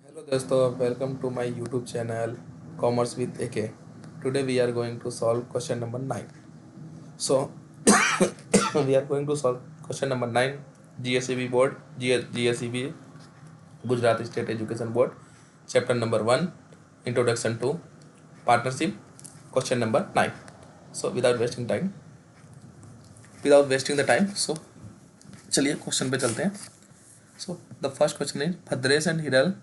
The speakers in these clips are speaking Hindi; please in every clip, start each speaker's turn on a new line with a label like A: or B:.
A: Hello दोस्तों, welcome to my YouTube channel Commerce with AK. Today we are going to solve question number 9. So we are going to solve question number 9 GSEB board GSEB Gujarat State Education Board chapter number 1 Introduction to Partnership question number 9. So without wasting the time, so चलिए क्वेश्चन पे चलते हैं. So the first question is Bhadresh and Hiral.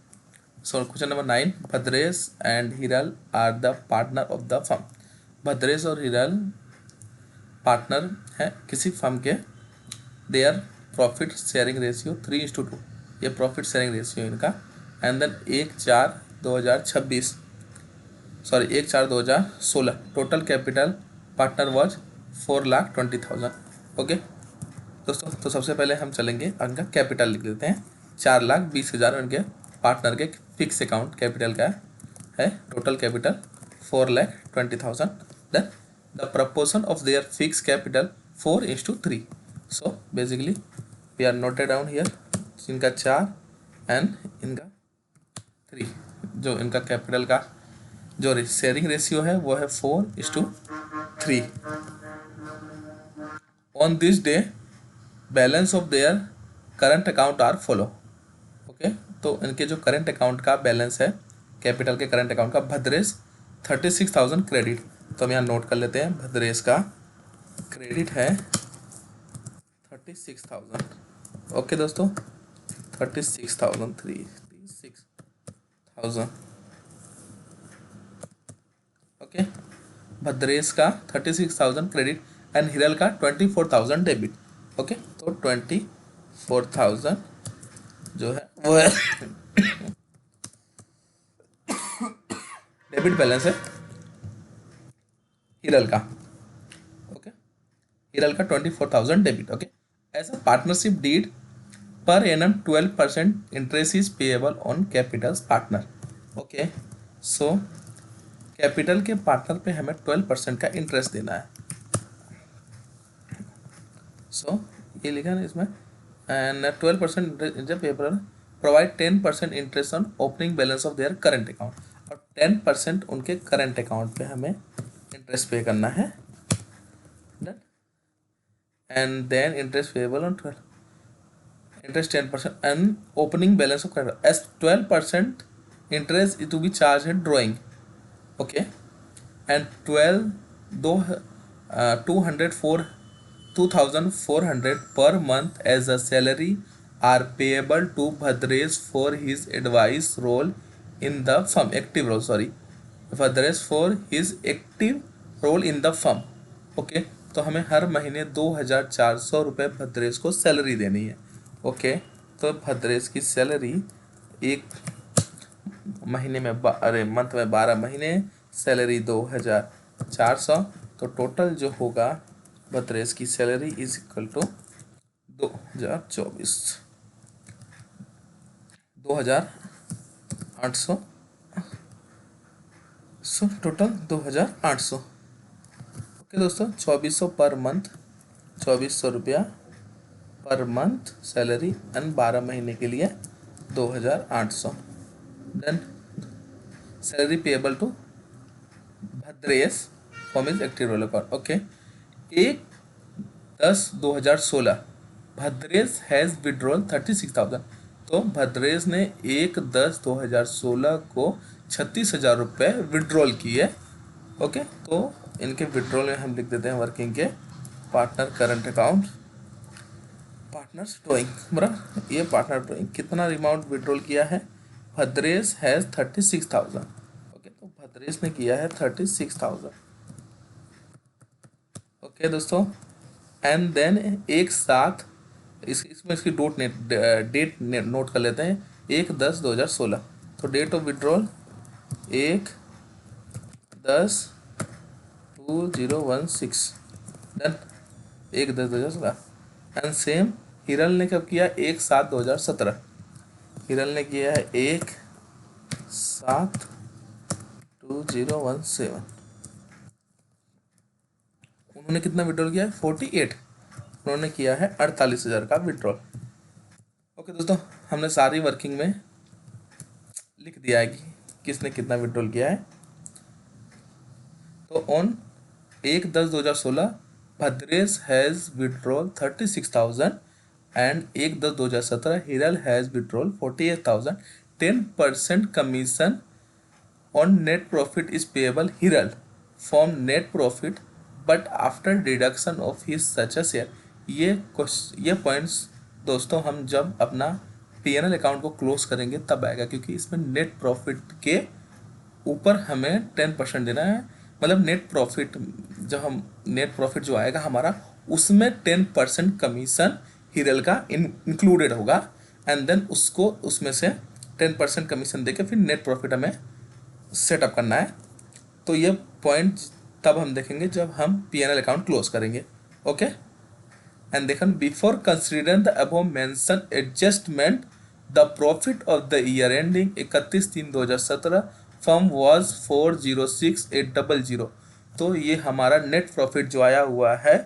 A: So question number 9, Bhadresh and Hiral are the partner of the firm. Bhadresh और हिरल पार्टनर हैं किसी फर्म के. देयर प्रॉफिट शेयरिंग रेशियो 3:2, ये प्रॉफिट शेयरिंग रेशियो इनका. And then 1/4/2016 total capital partner was 4,20,000. Okay दोस्तों, तो सबसे पहले हम चलेंगे इनका कैपिटल लिख देते हैं. 4,20,000 इनके पार्टनर के फिक्स अकाउंट कैपिटल का है. Total capital 4,20,000. Then the proportion of their fix capital 4:3. So basically we are noted down here. इनका 4 एंड इनका 3. जो इनका कैपिटल का जो शेयरिंग रेशियो है वो है 4:3. On this day balance of their current account are follow. Okay, तो इनके जो करंट अकाउंट का बैलेंस है कैपिटल के करंट अकाउंट का, भद्रेश 36,000 क्रेडिट. तो हम यहाँ नोट कर लेते हैं, भद्रेश का क्रेडिट है 36,000. ओके दोस्तों, 36,000. ओके, भद्रेश का 36,000 क्रेडिट एंड हिरल का 24,000 डेबिट. ओके, तो 24,000 जो है वो है डेबिट बैलेंस है हिरल का. ओके, हिरल का 24,000 debit. Okay, as a partnership deed per annum 12% interest is payable on capitals partner. Okay, so capital के पार्टनर पे हमें 12% का इंटरेस्ट देना है. सो ये लिखा है इसमें, एंड 12% जब paper provide 10% interest on opening balance of their current account. और 10% उनके करंट अकाउंट पे हमें इंटरेस्ट पे करना है. And then interest payable on 12 interest 10% and opening balance of credit as 12% interest to be charged at drawing. Okay, and 2,400 per month as a salary are payable to Bhadresh for his advice role in the firm. Active role, sorry, Bhadresh for his active role in the firm. Okay, तो हमें हर महीने 2,400 रुपये भद्रेश को सैलरी देनी है. ओके, तो भद्रेश की सैलरी एक महीने में मंथ में 12 महीने, सैलरी 2,400. तो टोटल जो होगा भद्रेश की salary is equal to 2,800. So total 2,800. Okay दोस्तों, 2,400 पर मंथ, 2,400 रुपया पर मंथ सैलरी एंड 12 महीने के लिए 2,800. Then salary payable to Bhadresh form is active role account. Okay, 1/10/2016 Bhadresh has withdrawal 36,000. तो भद्रेश ने 1/10/2016 को 36,000 रुपये विड्रॉल किए. ओके, तो इनके विड्रॉल में हम लिख देते हैं वर्किंग के partner current account partners drawing. बराबर, ये पार्टनर ड्राइंग कितना अमाउंट विड्रॉल किया है, भद्रेश हैज़ 36,000. ओके, तो भद्रेश ने किया है 36,000. ओके दोस्तों, एंड देन एक साथ इसमें इसकी डेट नोट कर लेते हैं. 1/10/2016. तो date of withdrawal 1/10/2016. Then 1/10/2016. And same Hiral ने कब किया, 1/7/2017. हिरल ने किया है 1/7/2017. उन्होंने कितना विड्रॉल किया है, 48. उन्होंने किया है 48,000 का विड्रॉल. ओके दोस्तों, हमने सारी वर्किंग में लिख दिया है कि किसने कितना विड्रॉल किया है। तो on 1/10/2016 Bhadresh has withdrawal 36,000 and 1/10/2017 Hiral has withdrawal 48,000। 10% commission on net profit is payable Hiral from net profit but after deduction of his such a share. ये पॉइंट्स दोस्तों हम जब अपना पीएनएल अकाउंट को क्लोज करेंगे तब आएगा, क्योंकि इसमें नेट प्रॉफिट के ऊपर हमें 10% देना है। मतलब नेट प्रॉफिट नेट प्रॉफिट जो आएगा हमारा, उसमें 10% कमीशन हिरल का इंक्लूडेड होगा एंड देन उसको उसमें से 10% कमीशन देके फिर नेट प्रॉफिट हमें सेटअप करना है। तो ये पॉइंट तब हम देखेंगे जब हम पीएनएल अकाउंट क्लोज करेंगे। ओके, एंड देखें before considering the above mention adjustment the profit of the year ending 31/3/2017 firm was 406,800। तो ये हमारा नेट प्रॉफिट जो आया हुआ है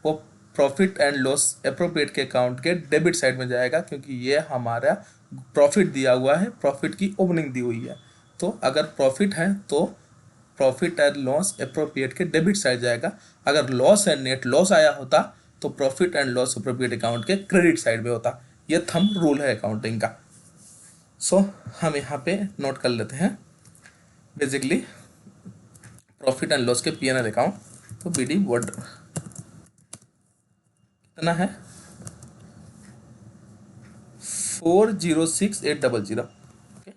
A: वो प्रॉफिट एंड लॉस एप्रोप्रिएट के अकाउंट के डेबिट साइड में जाएगा, क्योंकि ये हमारा प्रॉफिट दिया हुआ है, प्रॉफिट की ओपनिंग दी हुई है। तो अगर प्रॉफिट है तो प्रॉफिट एंड लॉस एप्रोप्रिएट के डेबिट साइड जाएगा। अगर लॉस एंड नेट लॉस आया होता तो profit and loss appropriate account के क्रेडिट साइड में होता। ये थंब रूल है अकाउंटिंग का। सो हम यहाँ पे नोट कर लेते हैं बेसिकली प्रॉफिट एंड लॉस के पीएनएल अकाउंट। तो बीडी वर्ड कितना है 406,800। ओके,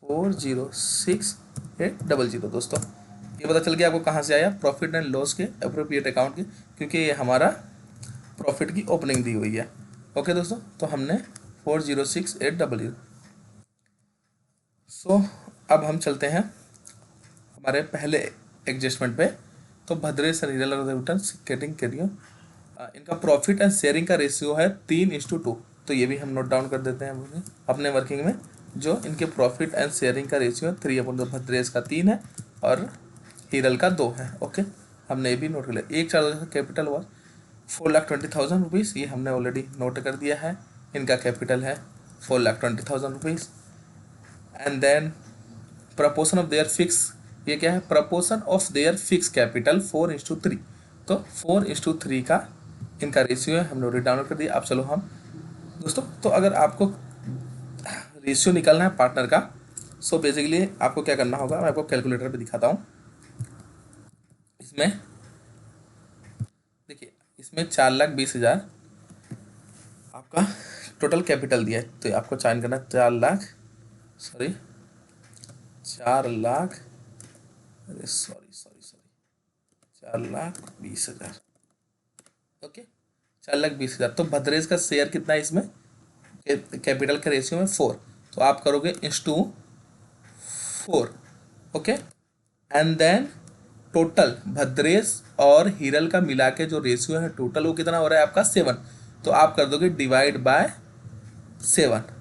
A: 406,800 दोस्तों। ये पता चल गया आपको कहाँ से आया, प्रॉफिट एंड लॉस के एप्रोप्रिएट अकाउंट के, क्योंकि ये हमारा प्रॉफिट की ओपनिंग दी हुई है। ओके दोस्तों, तो हमने 406,800। सो अब हम चलते हैं हमारे पहले एडजस्टमेंट पे। तो भद्रेश और हिरल रिटर्न गेटिंग करियो, इनका प्रॉफिट एंड शेयरिंग का रेशियो है 3:2। तो ये भी हम नोट डाउन कर देते हैं अपने वर्किंग में। जो इनके प्रॉफिट एंड शेयरिंग का रेशियो है 3/2, भद्रेश का 3 है और हिरल का 2 है। ओके, हमने ये भी नोट कर लिया। 1/4 कैपिटल वॉज 4,20,000 रुपीज़, ये हमने ऑलरेडी नोट कर दिया है। इनका कैपिटल है 4,20,000 rupees. And then proportion of their fix, ये क्या है, proportion of their fix capital 4:3। तो 4:3 का इनका रेशियो है, हमने ऑलरेडी डाउनलोड कर दिया। अब चलो हम दोस्तों, तो अगर आपको रेशियो निकालना है पार्टनर का, सो बेसिकली आपको क्या करना होगा, मैं आपको कैलकुलेटर पे दिखाता हूँ। इसमें देखिए, इसमें 4,20,000 आपका टोटल कैपिटल दिया है। तो आपको चाइन करना 4,20,000। 4,20,000। ओके, 4,20,000। तो भद्रेश का शेयर कितना है इसमें, कैपिटल का रेशियो में 4। तो आप करोगे *4। Okay, and then total Bhadresh और हिरल का मिला के जो रेशियो है टोटल वो कितना हो रहा है आपका 7। तो आप कर दोगे डिवाइड बाय 7।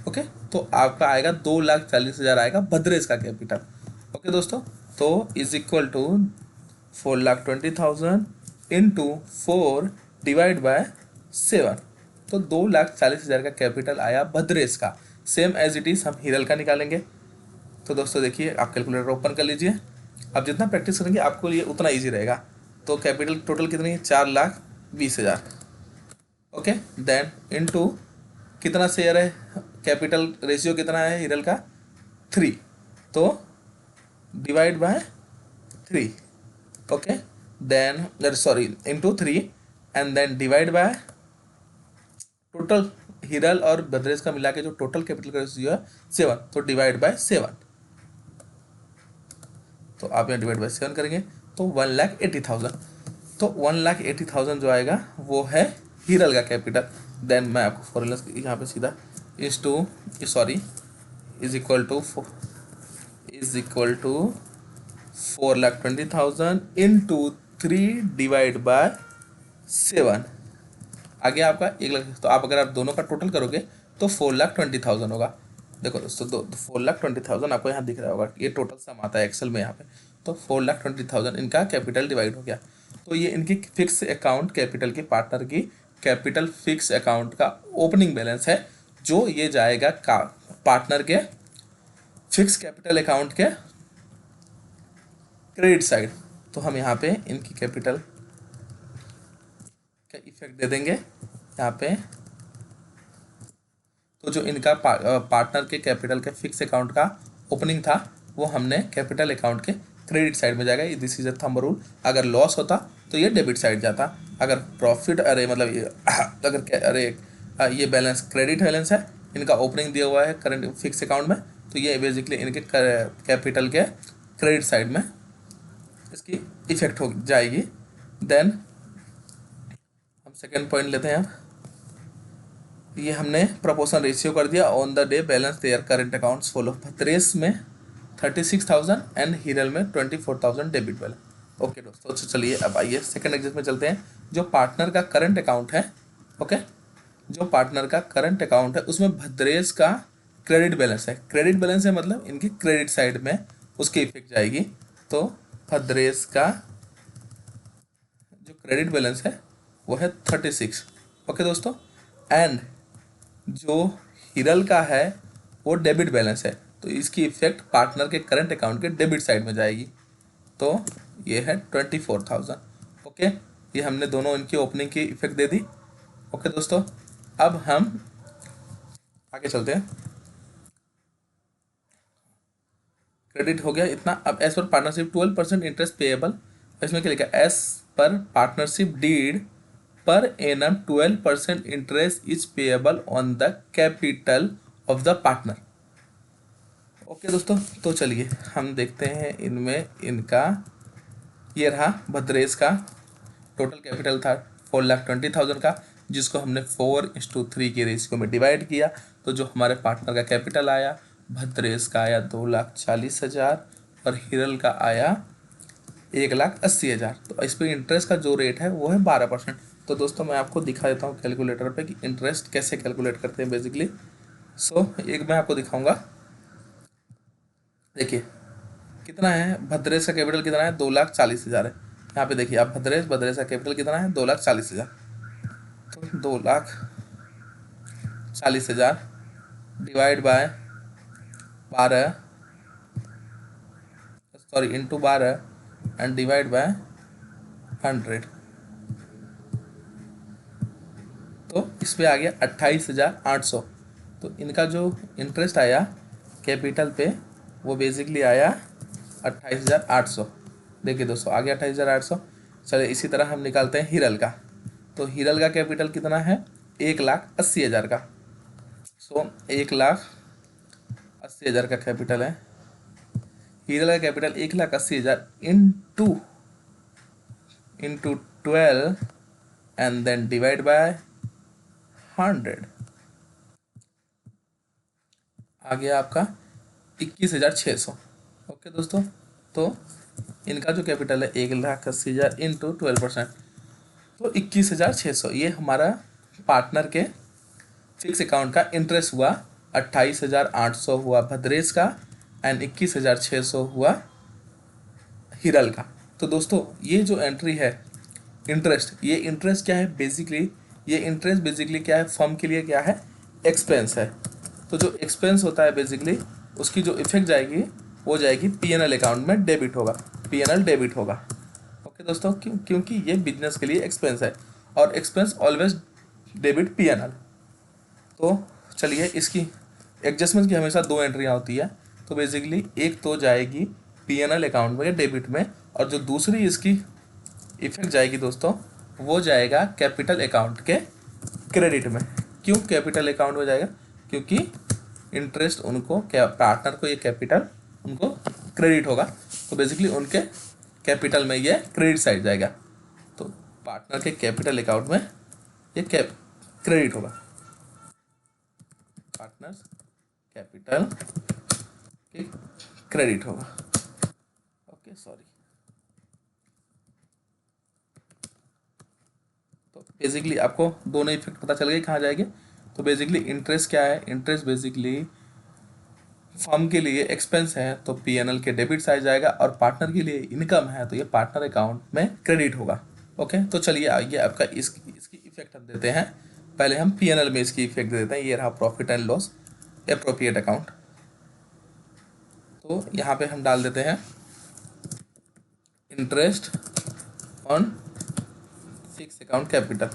A: ओके, तो आपका आएगा 2,40,000 आएगा भद्रेश का कैपिटल। ओके दोस्तों, तो is equal to 4,20,000 into 4 divide by 7। तो 2,40,000 का कैपिटल आया भद्रेश का। सेम एज इट इज़ हम हिरल का निकालेंगे। तो दोस्तों देखिए, आप कैलकुलेटर ओपन कर लीजिए। अब जितना प्रैक्टिस करेंगे आपको ये उतना ईजी रहेगा। तो कैपिटल टोटल कितनी है, 4,20,000। ओके, देन इनटू कितना शेयर है, कैपिटल रेशियो कितना है हिरल का 3। तो divide by 3। Okay, then into 3 and then divide by total Hiral और भद्रेश का मिला के जो टोटल कैपिटल का रेशियो है 7। तो डिवाइड बाय 7। तो आप यहाँ डिवाइड बाय 7 करेंगे तो 1,80,000। तो 1,80,000 जो आएगा वो है हिरल का कैपिटल। देन मैं आपको फॉर्मूला यहाँ पे सीधा is equal to 4,20,000 into 3 divide by 7। आगे आपका 1,00,000। तो आप अगर दोनों का टोटल करोगे तो 4,20,000 होगा। देखो दोस्तों, 4,20,000 आपको यहाँ दिख रहा होगा, ये टोटल सम आता है एक्सेल में यहाँ पे। तो 4,20,000 इनका कैपिटल डिवाइड हो गया। तो ये इनकी फिक्स अकाउंट कैपिटल की, पार्टनर की कैपिटल फिक्स अकाउंट का ओपनिंग बैलेंस है, जो ये जाएगा पार्टनर के फिक्स कैपिटल अकाउंट के क्रेडिट साइड। तो हम यहाँ पे इनकी कैपिटल का इफेक्ट दे देंगे यहाँ पे। तो जो इनका पार्टनर के कैपिटल के फिक्स अकाउंट का ओपनिंग था वो हमने कैपिटल अकाउंट के क्रेडिट साइड में जाएगा। This is a thumb rule. अगर लॉस होता तो ये डेबिट साइड जाता, अगर प्रॉफिट अरे मतलब ये अगर अरे ये बैलेंस क्रेडिट बैलेंस है, इनका ओपनिंग दिया हुआ है करंट फिक्स अकाउंट में, तो ये बेसिकली इनके कैपिटल के क्रेडिट साइड में इसकी इफेक्ट हो जाएगी। देन हम सेकेंड पॉइंट लेते हैं। ये हमने प्रपोर्शन रेशियो कर दिया। On the day balance their current accounts follow. Bhadresh में 36,000 एंड हिरल में 24,000 डेबिट बैलेंस। ओके दोस्तों, तो चलिए अब आइए सेकंड एग्जाम्पल में चलते हैं। जो पार्टनर का करंट अकाउंट है, ओके, जो पार्टनर का करंट अकाउंट है उसमें भद्रेश का क्रेडिट बैलेंस है। क्रेडिट बैलेंस है मतलब इनकी क्रेडिट साइड में उसकी इफेक्ट जाएगी। तो भद्रेश का जो क्रेडिट बैलेंस है वो है 36। ओके दोस्तों, एंड जो हिरल का है वो डेबिट बैलेंस है, तो इसकी इफेक्ट पार्टनर के करंट अकाउंट के डेबिट साइड में जाएगी। तो ये है 24,000। ओके, ये हमने दोनों इनकी ओपनिंग की इफेक्ट दे दी। ओके दोस्तों, अब हम आगे चलते हैं। क्रेडिट हो गया इतना। अब as per partnership 12% interest payable, इसमें क्या लिखा है? As per partnership deed per annum 12% interest is payable on the capital of the partner. Okay दोस्तों, तो चलिए हम देखते हैं इनमें इनका ये रहा भद्रेश का टोटल कैपिटल था 4,20,000 का, जिसको हमने 4:3 की रेशियो में डिवाइड किया। तो जो हमारे पार्टनर का कैपिटल आया, भद्रेश का आया 2,40,000 और हिरल का आया 1,80,000। तो इस पर इंटरेस्ट का जो रेट है वो है 12%। तो दोस्तों मैं आपको दिखा देता हूँ कैलकुलेटर पे कि इंटरेस्ट कैसे कैलकुलेट करते हैं बेसिकली। एक मैं आपको दिखाऊंगा। देखिए कितना है भद्रेश का कैपिटल, कितना है 2,40,000 है। यहाँ पे देखिए आप भद्रेश का कैपिटल कितना है 2,40,000। तो 2,40,000 divide by 12, sorry into 12 and divide by 100। तो इस पे आ गया 28,800। तो इनका जो इंटरेस्ट आया कैपिटल पे वो बेसिकली आया 28,800। देखिए दोस्तों आ गया 28,800। चलिए इसी तरह हम निकालते हैं हिरल का। तो हिरल का कैपिटल कितना है 1,80,000 का। 1,80,000 का कैपिटल है। हिरल का capital 1,80,000 into 12 and then divide by 100। आ गया आपका 21,600। ओके दोस्तों, तो इनका जो कैपिटल है 1,80,000 इंटू 12%, तो 21,600 ये हमारा पार्टनर के फिक्स अकाउंट का इंटरेस्ट हुआ। 28,800 हुआ भद्रेश का एंड 21,600 हुआ हिरल का। तो दोस्तों ये जो एंट्री है इंटरेस्ट, ये इंटरेस्ट क्या है बेसिकली, ये इंटरेस्ट बेसिकली क्या है फर्म के लिए क्या है एक्सपेंस है। तो जो एक्सपेंस होता है बेसिकली उसकी जो इफेक्ट जाएगी वो जाएगी पीएनएल अकाउंट में डेबिट होगा, पीएनएल डेबिट होगा। ओके दोस्तों, क्योंकि ये बिजनेस के लिए एक्सपेंस है और एक्सपेंस ऑलवेज डेबिट पीएनएल। तो चलिए इसकी एडजस्टमेंट की हमेशा दो एंट्रियाँ होती है। तो बेसिकली एक तो जाएगी पीएनएल अकाउंट में डेबिट में, और जो दूसरी इसकी इफेक्ट जाएगी दोस्तों वो जाएगा कैपिटल अकाउंट के क्रेडिट में। क्यों कैपिटल अकाउंट में जाएगा? क्योंकि इंटरेस्ट उनको क्या पार्टनर को ये कैपिटल उनको क्रेडिट होगा, तो बेसिकली उनके कैपिटल में ये क्रेडिट साइड जाएगा। तो पार्टनर के कैपिटल अकाउंट में ये क्रेडिट होगा, पार्टनर कैपिटल के क्रेडिट होगा। Okay sorry. तो बेसिकली आपको दोनों इफेक्ट पता चल गए कहाँ जाएंगे। तो बेसिकली इंटरेस्ट क्या है, इंटरेस्ट बेसिकली फर्म के लिए एक्सपेंस है तो पीएनएल के डेबिट साइड जाएगा, और पार्टनर के लिए इनकम है तो ये पार्टनर अकाउंट में क्रेडिट होगा। ओके, तो चलिए आइए आपका इसकी इफेक्ट हम देते हैं। पहले हम पीएनएल में इसकी इफेक्ट देते हैं। ये रहा profit and loss appropriate account. तो यहाँ पे हम डाल देते हैं interest on fix account capital,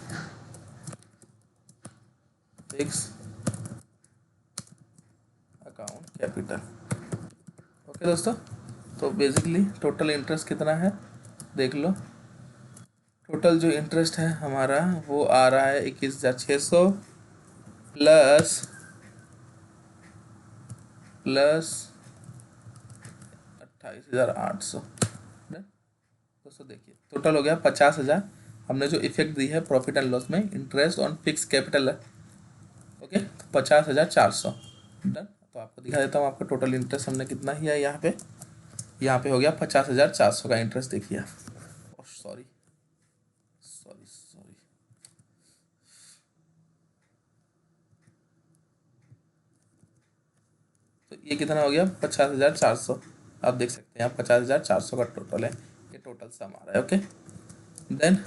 A: fix account capital. Okay दोस्तों, तो बेसिकली टोटल इंटरेस्ट कितना है देख लो। टोटल जो इंटरेस्ट है हमारा वो आ रहा है 21,600 प्लस 28,800। दोस्तों देखिए टोटल हो गया 50,000। हमने जो इफेक्ट दी है प्रॉफिट एंड लॉस में इंटरेस्ट ऑन फिक्स कैपिटल है। ओके, तो 50,400 डन। तो आपको दिखा देता हूँ आपका टोटल इंटरेस्ट हमने कितना ही है यहाँ पे हो गया 50,400 का इंटरेस्ट। देखिए आप, सॉरी सॉरी सॉरी, तो ये कितना हो गया 50,400। आप देख सकते हैं आप 50,400 का टोटल है, ये टोटल सम आ रहा है। ओके, देन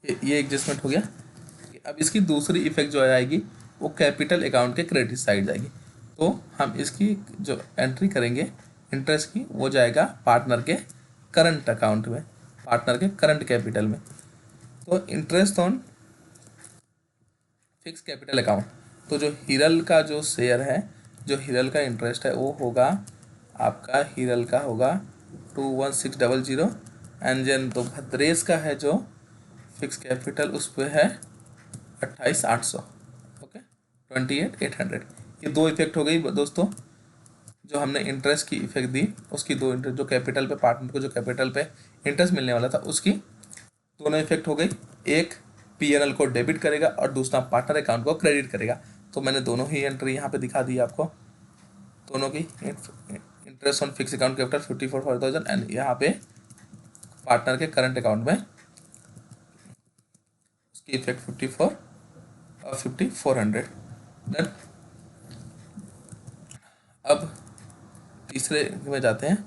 A: ये एडजस्टमेंट हो गया। अब इसकी दूसरी इफेक्ट जो आएगी वो कैपिटल अकाउंट के क्रेडिट साइड जाएगी। तो हम इसकी जो एंट्री करेंगे इंटरेस्ट की वो जाएगा पार्टनर के करंट अकाउंट में, पार्टनर के करंट कैपिटल में। तो interest on fix capital account, तो जो हिरल का जो शेयर है, जो हिरल का इंटरेस्ट है वो होगा आपका, हिरल का होगा 21,600 एंड देन तो भद्रेश का है जो फिक्स कैपिटल उस पर है 28,800। ओके, 28,800। ये दो इफेक्ट हो गई दोस्तों। जो हमने इंटरेस्ट की इफेक्ट दी उसकी दो इंटरेस्ट, जो कैपिटल पे पार्टनर को जो कैपिटल पे इंटरेस्ट मिलने वाला था उसकी दोनों इफेक्ट हो गई। एक पीएनएल को डेबिट करेगा और दूसरा पार्टनर अकाउंट को क्रेडिट करेगा। तो मैंने दोनों ही एंट्री यहाँ पे दिखा दी आपको, दोनों की। Interest on fix account capital 54,000 and यहाँ पे पार्टनर के करंट अकाउंट में उसकी इफेक्ट 54 और 5,400। डन। अब तीसरे में जाते हैं।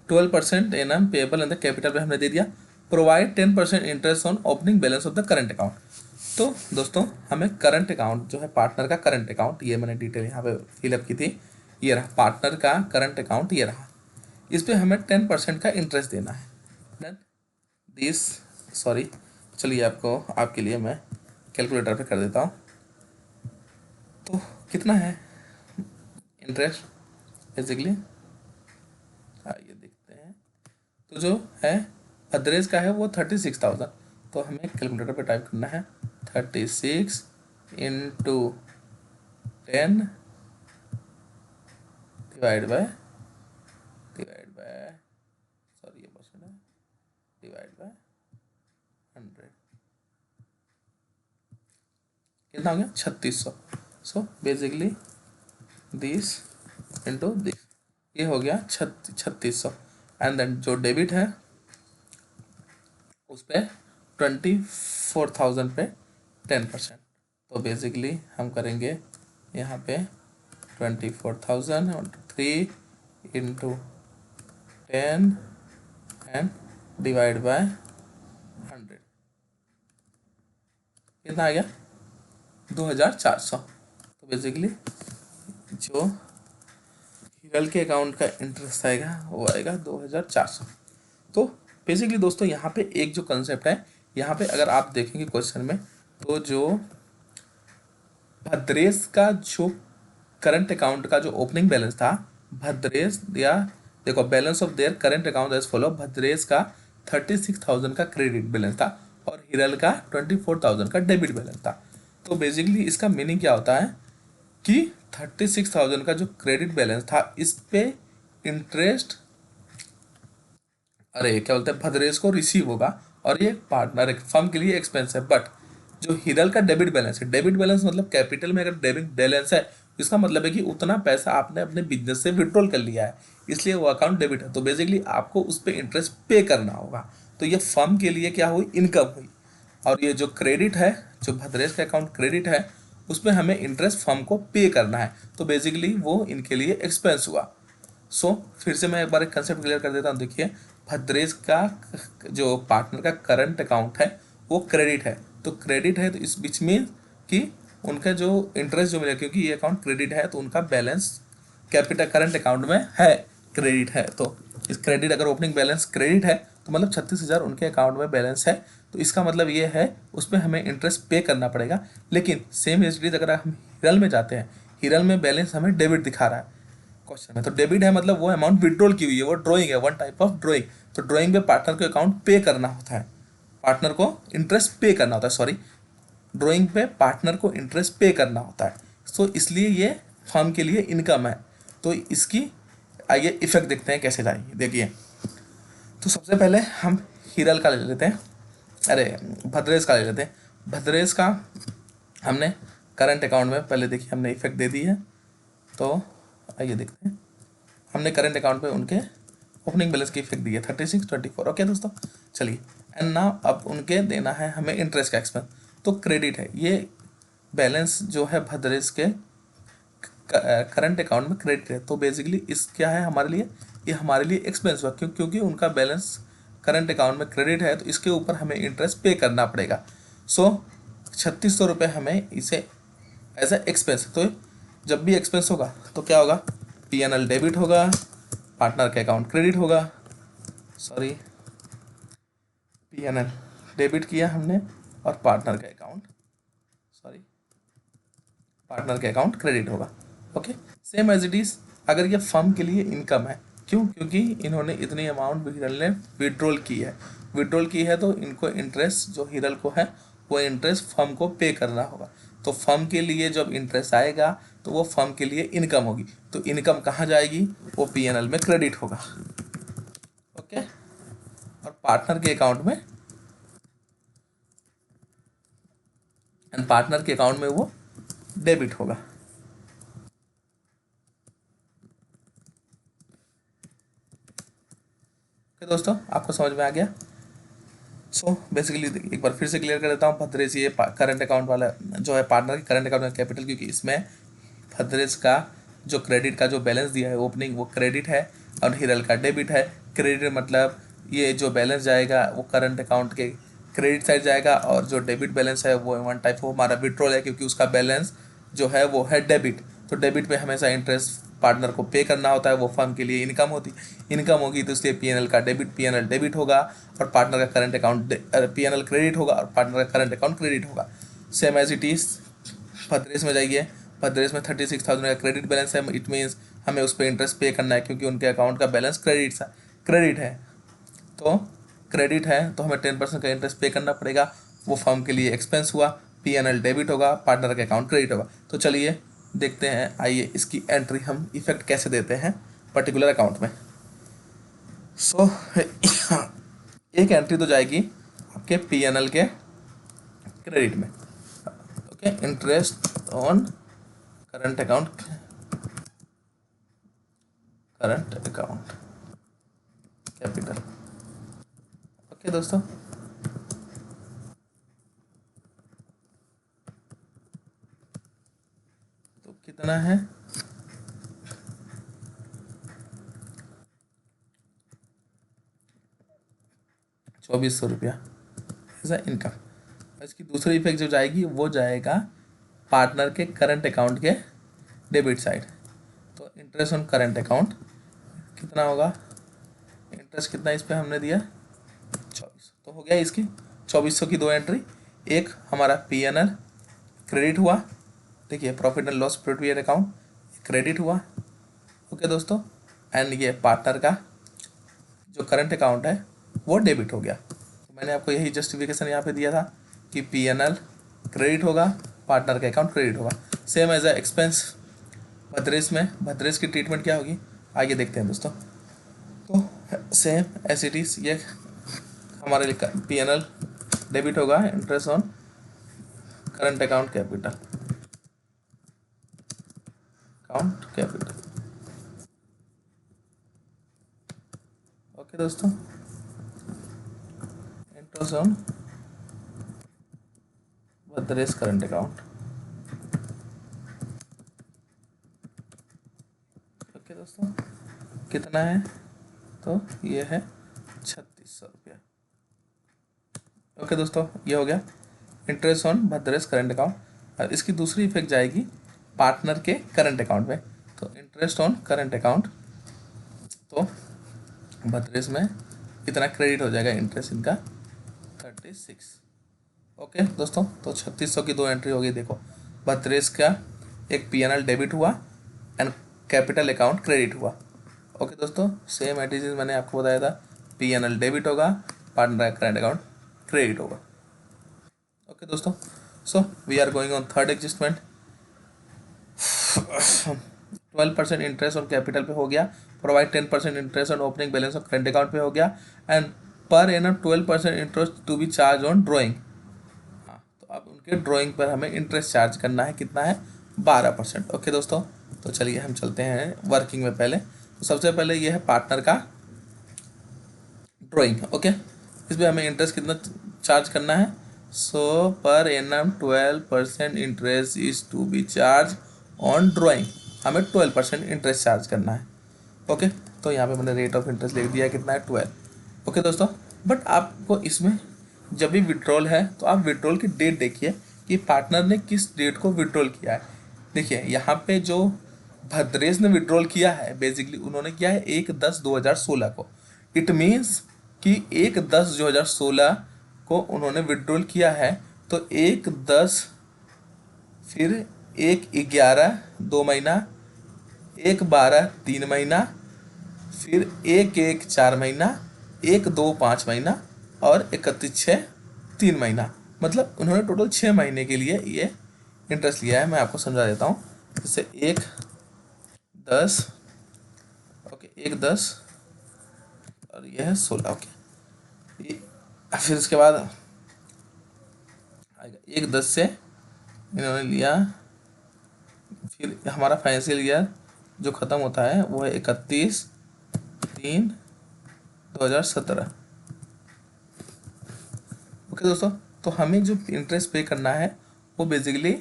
A: 12% annum payable in the capital पे हमने दे दिया। Provide 10% interest on opening balance of the current account. तो दोस्तों हमें करंट अकाउंट जो है पार्टनर का करंट अकाउंट, ये मैंने डिटेल यहाँ पे फिलअप की थी, ये रहा पार्टनर का करंट अकाउंट, ये रहा। इस पर हमें 10% का इंटरेस्ट देना है। डन दिस, सॉरी, चलिए आपके लिए मैं कैलकुलेटर पे कर देता हूँ। तो कितना है इंटरेस्ट बेसिकली, आइए देखते हैं। तो जो है भद्रेश का है वो 36,000। तो हमें कैलकुलेटर पे टाइप करना है 36 इंटू 10 डिवाइड बाय सॉरी ये परसेंट है, डिवाइड बाय 100। कितना हो गया 3600। So basically this into this, ये हो गया 3600। एंड देन जो डेबिट है उस पर 24,000 पे 10%। तो बेसिकली हम करेंगे यहाँ पे 24,000 और 3 इंटू 10 एंड डिवाइड बाय 100। कितना आ गया 2,400। तो बेसिकली जो हिरल के अकाउंट का इंटरेस्ट आएगा वो आएगा 2,400। तो बेसिकली दोस्तों यहाँ पे एक जो कंसेप्ट है, यहाँ पे अगर आप देखेंगे क्वेश्चन में, तो जो भद्रेश का जो करंट अकाउंट का जो ओपनिंग बैलेंस था, भद्रेश या देखो balance of their current account as follow, Bhadresh का 36,000 का क्रेडिट बैलेंस था और हिरल का 24,000 का डेबिट बैलेंस था। तो बेसिकली इसका मीनिंग क्या होता है कि 36,000 का जो क्रेडिट बैलेंस था इस पे इंटरेस्ट, अरे क्या बोलते हैं, भद्रेश को रिसीव होगा और ये पार्टनर एक फर्म के लिए एक्सपेंस है। बट जो हिरल का डेबिट बैलेंस है, डेबिट बैलेंस मतलब कैपिटल में अगर डेबिट बैलेंस है इसका मतलब है कि उतना पैसा आपने अपने बिजनेस से विड्रॉल कर लिया है, इसलिए वो अकाउंट डेबिट है। तो बेसिकली आपको उस पर इंटरेस्ट पे करना होगा। तो ये फर्म के लिए क्या हुई, इनकम हुई। और ये जो क्रेडिट है, जो भद्रेश का अकाउंट क्रेडिट है, उसमें हमें इंटरेस्ट फर्म को पे करना है। तो बेसिकली वो इनके लिए एक्सपेंस हुआ। सो फिर से मैं एक बार एक कंसेप्ट क्लियर कर देता हूँ। देखिए भद्रेश का जो पार्टनर का करंट अकाउंट है वो क्रेडिट है। तो क्रेडिट है तो इस बीच में कि उनका जो इंटरेस्ट जो मिलेगा, क्योंकि ये अकाउंट क्रेडिट है तो उनका बैलेंस कैपिटल करंट अकाउंट में है, क्रेडिट है, तो इस क्रेडिट अगर ओपनिंग बैलेंस क्रेडिट है तो मतलब 36,000 उनके अकाउंट में बैलेंस है, तो इसका मतलब ये है उसमें हमें इंटरेस्ट पे करना पड़ेगा। लेकिन सेम एज अगर हम हिरल में जाते हैं, हिरल में बैलेंस हमें डेबिट दिखा रहा है क्वेश्चन में, तो डेबिट है मतलब वो अमाउंट विड्रॉल की हुई है, वो ड्रॉइंग है, वन टाइप ऑफ ड्रॉइंग। तो ड्रॉइंग में पार्टनर को अकाउंट पे करना होता है, पार्टनर को इंटरेस्ट पे करना होता है, सॉरी, ड्राइंग पे पार्टनर को इंटरेस्ट पे करना होता है, सो इसलिए ये फर्म के लिए इनकम है। तो इसकी आइए इफेक्ट देखते हैं कैसे जाएंगे, देखिए। तो सबसे पहले हम हिरल का ले लेते हैं, अरे भद्रेश का ले लेते हैं। भद्रेश का हमने करंट अकाउंट में पहले देखिए हमने इफेक्ट दे दी है, तो आइए देखते हैं। हमने करंट अकाउंट पे उनके ओपनिंग बैलेंस की इफेक्ट दी है 3624। ओके दोस्तों, चलिए। एंड नाउ अब उनके देना है हमें इंटरेस्ट का एक्सपेंस, तो क्रेडिट है ये बैलेंस जो है भद्रेश के करंट अकाउंट में क्रेडिट है, तो बेसिकली इस क्या है हमारे लिए, ये हमारे लिए एक्सपेंस हुआ, क्योंकि उनका बैलेंस करंट अकाउंट में क्रेडिट है, तो इसके ऊपर हमें इंटरेस्ट पे करना पड़ेगा। सो 3600 रुपये हमें इसे एज ए एक्सपेंस, तो जब भी एक्सपेंस होगा तो क्या होगा, पीएनएल डेबिट होगा, पार्टनर का अकाउंट क्रेडिट होगा, सॉरी पीएनएल डेबिट किया हमने और पार्टनर का अकाउंट, सॉरी पार्टनर का अकाउंट क्रेडिट होगा। Okay, same as it is अगर ये फर्म के लिए इनकम है, क्यों, क्योंकि इन्होंने इतनी अमाउंट हिरल ने विड्रॉल की है, विड्रॉल की है तो इनको इंटरेस्ट जो हिरल को है वो इंटरेस्ट फर्म को पे करना होगा, तो फर्म के लिए जब इंटरेस्ट आएगा तो वो फर्म के लिए इनकम होगी, तो इनकम कहाँ जाएगी, वो पीएनएल में क्रेडिट होगा। ओके, और पार्टनर के अकाउंट में, एंड पार्टनर के अकाउंट में वो डेबिट होगा। ओके दोस्तों, आपको समझ में आ गया। सो बेसिकली एक बार फिर से क्लियर कर देता हूँ, भद्रेश ये करंट अकाउंट वाला जो है पार्टनर की करंट अकाउंट में कैपिटल, क्योंकि इसमें भद्रेश का जो क्रेडिट का जो बैलेंस दिया है ओपनिंग वो क्रेडिट है और हिरल का डेबिट है। क्रेडिट मतलब ये जो बैलेंस जाएगा वो करंट अकाउंट के क्रेडिट साइड जाएगा, और जो डेबिट बैलेंस है वो वन टाइप वो हमारा विड्रॉल है, क्योंकि उसका बैलेंस जो है वो है डेबिट, तो डेबिट पे हमेशा इंटरेस्ट पार्टनर को पे करना होता है, वो फर्म के लिए इनकम होगी, तो इसलिए पीएनएल का डेबिट पीएनएल डेबिट होगा और पार्टनर का करंट अकाउंट पीएनएल क्रेडिट होगा और पार्टनर का करंट अकाउंट क्रेडिट होगा। Same as it is Bhadresh में जाइए, भद्रेश में 36,000 का क्रेडिट बैलेंस है, इट मीन्स हमें उस पर इंटरेस्ट पे करना है, क्योंकि उनके अकाउंट का बैलेंस क्रेडिट है, तो क्रेडिट है तो हमें 10% का इंटरेस्ट पे करना पड़ेगा, वो फर्म के लिए एक्सपेंस हुआ, पीएनएल डेबिट होगा, पार्टनर का अकाउंट क्रेडिट होगा। तो चलिए देखते हैं, आइए इसकी एंट्री हम इफेक्ट कैसे देते हैं पर्टिकुलर अकाउंट में। सो एक एंट्री तो जाएगी आपके पीएनएल के क्रेडिट में। Okay, interest on current account capital. Okay दोस्तों, तो कितना है, 2400 रुपया एज अ इनकम। इसकी दूसरी इफेक्ट जो जाएगी वो जाएगा पार्टनर के करंट अकाउंट के डेबिट साइड, तो इंटरेस्ट ऑन करंट अकाउंट कितना होगा, इंटरेस्ट कितना इस पर हमने दिया 2400, तो हो गया इसकी 2400 की दो एंट्री। एक हमारा पीएनएल क्रेडिट हुआ, देखिए profit and loss provision account credit हुआ। ओके दोस्तों, एंड ये पार्टनर का जो करंट अकाउंट है वो डेबिट हो गया। तो मैंने आपको यही जस्टिफिकेशन यहाँ पे दिया था कि पीएनएल क्रेडिट होगा, पार्टनर का अकाउंट क्रेडिट होगा। Same as a expense Bhadresh में, भद्रेश की ट्रीटमेंट क्या होगी आइए देखते हैं दोस्तों। तो सेम एज इट इज ये हमारे लिए पीएनएल डेबिट होगा, interest on current account capital okay दोस्तों, interest on Bhadresh current account. Okay दोस्तों, कितना है, तो ये है 3600 रुपया। ओके दोस्तों, ये हो गया interest on Bhadresh current account. और इसकी दूसरी इफेक्ट जाएगी पार्टनर के करंट अकाउंट में। तो इंटरेस्ट ऑन करंट अकाउंट, तो 32 में कितना क्रेडिट हो जाएगा इंटरेस्ट इनका 36। ओके दोस्तों, तो 3600 की दो एंट्री होगी। देखो 32 का एक पीएनएल डेबिट हुआ एंड कैपिटल अकाउंट क्रेडिट हुआ। ओके दोस्तों, सेम एटीज मैंने आपको बताया था, पीएनएल डेबिट होगा, पार्टनर करंट अकाउंट क्रेडिट होगा। ओके दोस्तों, so we are going on third adjustment. 12% interest on capital पे हो गया, provide 10% interest on opening balance of current account पे हो गया, and per annum 12% interest to be charge on drawing. हाँ, तो अब उनके ड्राइंग पर हमें इंटरेस्ट चार्ज करना है, कितना है 12%। ओके दोस्तों, तो चलिए हम चलते हैं वर्किंग में। पहले तो सबसे पहले ये है पार्टनर का ड्राइंग। ओके, इसमें हमें इंटरेस्ट कितना चार्ज करना है, so per annum 12% interest is to be charge on drawing, हमें 12% इंटरेस्ट चार्ज करना है। ओके, तो यहाँ पे मैंने रेट ऑफ इंटरेस्ट लिख दिया है, कितना है 12। ओके दोस्तों, बट आपको इसमें जब भी विड्रॉल है तो आप विड्रॉल की डेट देखिए कि पार्टनर ने किस डेट को विड्रॉल किया है। देखिए यहाँ पे जो भद्रेश ने विड्रॉल किया है, बेसिकली उन्होंने किया है 1/10/2016 को। इट मीन्स कि 1/10/2016 को उन्होंने विड्रॉल किया है, तो 1/10, फिर 1/11 2 महीना, 1/12 3 महीना, फिर 1/1 4 महीना, 1/2 5 महीना और 31/6 3 महीना। मतलब उन्होंने टोटल 6 महीने के लिए ये इंटरेस्ट लिया है। मैं आपको समझा देता हूँ। जैसे 1/10, ओके 1/10 और यह है 16। ओके, फिर इसके बाद आएगा 1/10 से इन्होंने लिया, फिर हमारा फाइनेंशियल ईयर जो ख़त्म होता है वो है 31/3/2017। ओके दोस्तों, तो हमें जो इंटरेस्ट पे करना है वो बेसिकली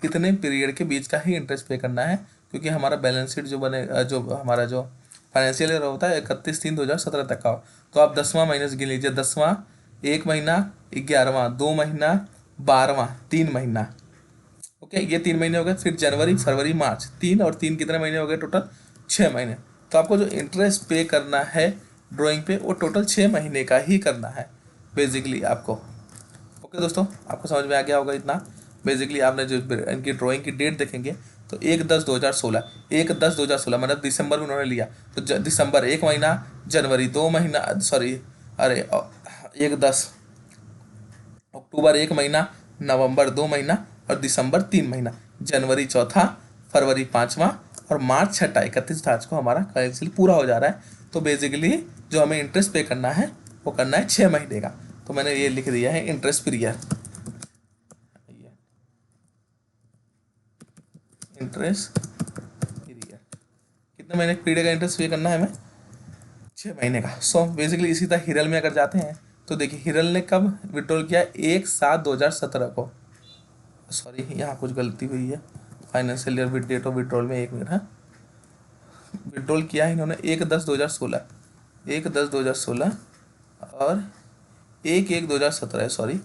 A: कितने पीरियड के बीच का ही इंटरेस्ट पे करना है, क्योंकि हमारा बैलेंस शीट जो बने, जो हमारा जो फाइनेंशियल ईयर होता है 31/3/2017 तक का हो। तो आप 10वां महीने से गिन लीजिए, 10वां 1 महीना, 11वां 2 महीना, 12वां 3 महीना। ओके, ये 3 महीने हो गए। फिर जनवरी फरवरी मार्च, 3 और 3 कितने महीने हो गए, टोटल 6 महीने। तो आपको जो इंटरेस्ट पे करना है ड्राइंग पे वो टोटल 6 महीने का ही करना है बेसिकली आपको। ओके दोस्तों, आपको समझ में आ गया होगा इतना। बेसिकली आपने जो इनकी ड्राइंग की डेट देखेंगे तो 1/10/2016, 1/10/2016 मतलब दिसंबर में उन्होंने लिया, तो दिसंबर 1 महीना, जनवरी 2 महीना, सॉरी अरे 1/10, अक्टूबर 1 महीना, नवंबर 2 महीना और दिसंबर 3 महीना, जनवरी चौथा, फरवरी पाँचवा और मार्च छठा, 31 मार्च को हमारा फाइनेंशियल पूरा हो जा रहा है। तो बेसिकली जो हमें इंटरेस्ट पे करना है वो करना है 6 महीने का। तो मैंने ये लिख दिया है इंटरेस्ट पीरियड, इंटरेस्ट पीरियड कितने महीने पीरियड का इंटरेस्ट पे करना है हमें, 6 महीने का। सो बेसिकली इसी तरह हिरल में अगर जाते हैं तो देखिए हिरल ने कब विड्रॉल किया, 1/7/2017 को। सॉरी यहाँ कुछ गलती हुई है, financial year with date of withdrawal में 1 मिनट है, विड्रॉल किया है इन्होंने 1/10/2016, 1/10/2016 और 1/1/2017 है, सॉरी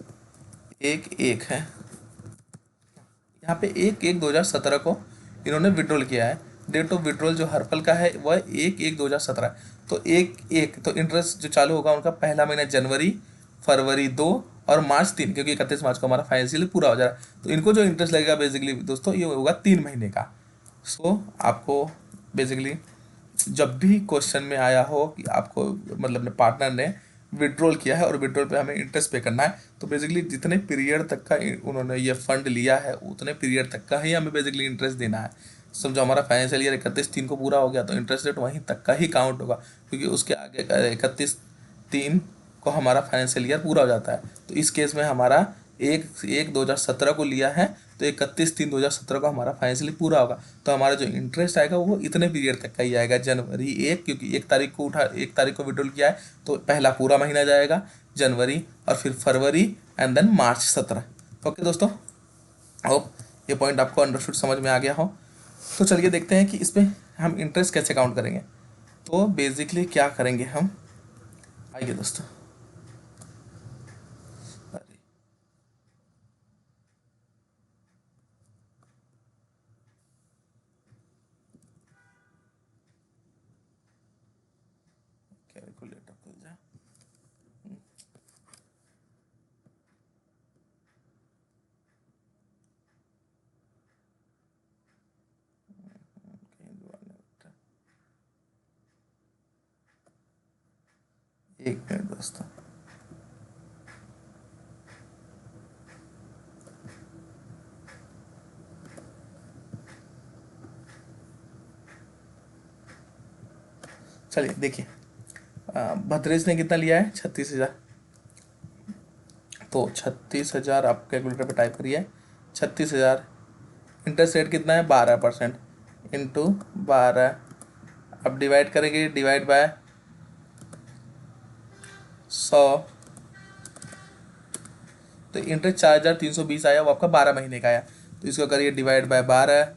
A: 1/1 है यहाँ पे, 1/1/2017 को इन्होंने विड्रॉल किया है। डेट ऑफ विड्रॉल जो हर्पल का है वह 1/1/2017। तो 1/1 तो इंटरेस्ट जो चालू होगा उनका पहला महीना जनवरी, फरवरी 2 और मार्च 3, क्योंकि 31 मार्च को हमारा फाइनेंशियल पूरा हो जा रहा है। तो इनको जो इंटरेस्ट लगेगा बेसिकली दोस्तों ये होगा 3 महीने का। सो आपको बेसिकली जब भी क्वेश्चन में आया हो कि आपको मतलब पार्टनर ने विड्रॉल किया है और विड्रॉल पे हमें इंटरेस्ट पे करना है, तो बेसिकली जितने पीरियड तक का उन्होंने ये फंड लिया है उतने पीरियड तक का ही हमें बेसिकली इंटरेस्ट देना है। समझो हमारा फाइनेंशियल ईयर 31/3 को पूरा हो गया तो इंटरेस्ट रेट वहीं तक का ही काउंट होगा, क्योंकि उसके आगे 31/3 को हमारा फाइनेंशियल ईयर पूरा हो जाता है। तो इस केस में हमारा 1/1/2017 को लिया है, तो 31/3/2017 को हमारा फाइनेंशियली पूरा होगा। तो हमारा जो इंटरेस्ट आएगा वो इतने पीरियड तक का ही आएगा, जनवरी 1, क्योंकि 1 तारीख को विड्रॉल किया है तो पहला पूरा महीना जाएगा जनवरी, और फिर फरवरी एंड देन मार्च 17। ओके दोस्तों, होप ये पॉइंट आपको अंडरस्टूड समझ में आ गया हो। तो चलिए देखते हैं कि इसमें हम इंटरेस्ट कैसे काउंट करेंगे। तो बेसिकली क्या करेंगे हम, आइए दोस्तों, कैलकुलेटर खुल जा। एक मिनट दोस्तों। चलिए देखिए, भद्रेश ने कितना लिया है 36,000। तो 36,000 आप कैलकुलेटर पे टाइप करिए। 36,000, इंटरेस्ट रेट कितना है 12% इंटू 12। अब डिवाइड करेंगे, डिवाइड बाय 100। तो इंटरेस्ट 4,320 आया, वो आपका 12 महीने का आया। तो इसको करिए डिवाइड बाय 12।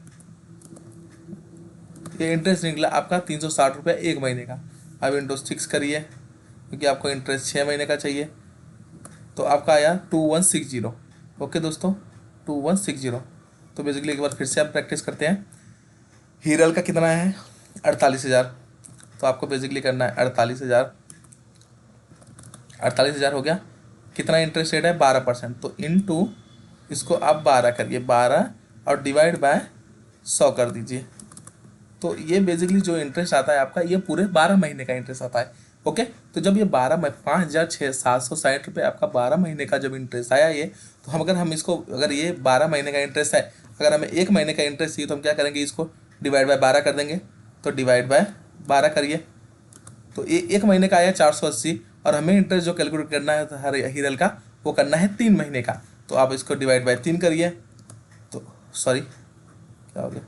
A: ये इंटरेस्ट निकला आपका 360 रुपये एक महीने का। अब इंटू 6 करिए, क्योंकि आपको इंटरेस्ट 6 महीने का चाहिए। तो आपका आया 2160। ओके दोस्तों, 2160। तो बेसिकली एक बार फिर से आप प्रैक्टिस करते हैं। हीरल का कितना है 48,000। तो आपको बेसिकली करना है 48,000। 48,000 हो गया। कितना इंटरेस्ट रेट है 12%। तो इनटू इसको आप 12 करिए, 12 और डिवाइड बाय 100 कर दीजिए। तो ये बेसिकली जो इंटरेस्ट आता है आपका, ये पूरे 12 महीने का इंटरेस्ट आता है। ओके, तो जब ये 5,760 रुपये आपका 12 महीने का जब इंटरेस्ट आया ये, तो हम अगर हम इसको, अगर ये 12 महीने का इंटरेस्ट है, अगर हमें एक महीने का इंटरेस्ट चाहिए तो हम क्या करेंगे, इसको डिवाइड बाय 12 कर देंगे। तो डिवाइड बाय 12 करिए। तो ये एक महीने का आया 480, और हमें इंटरेस्ट जो कैलकुलेट करना है तो हर हीरल का, वो करना है 3 महीने का। तो आप इसको डिवाइड बाय 3 करिए। तो सॉरी, क्या हो गया,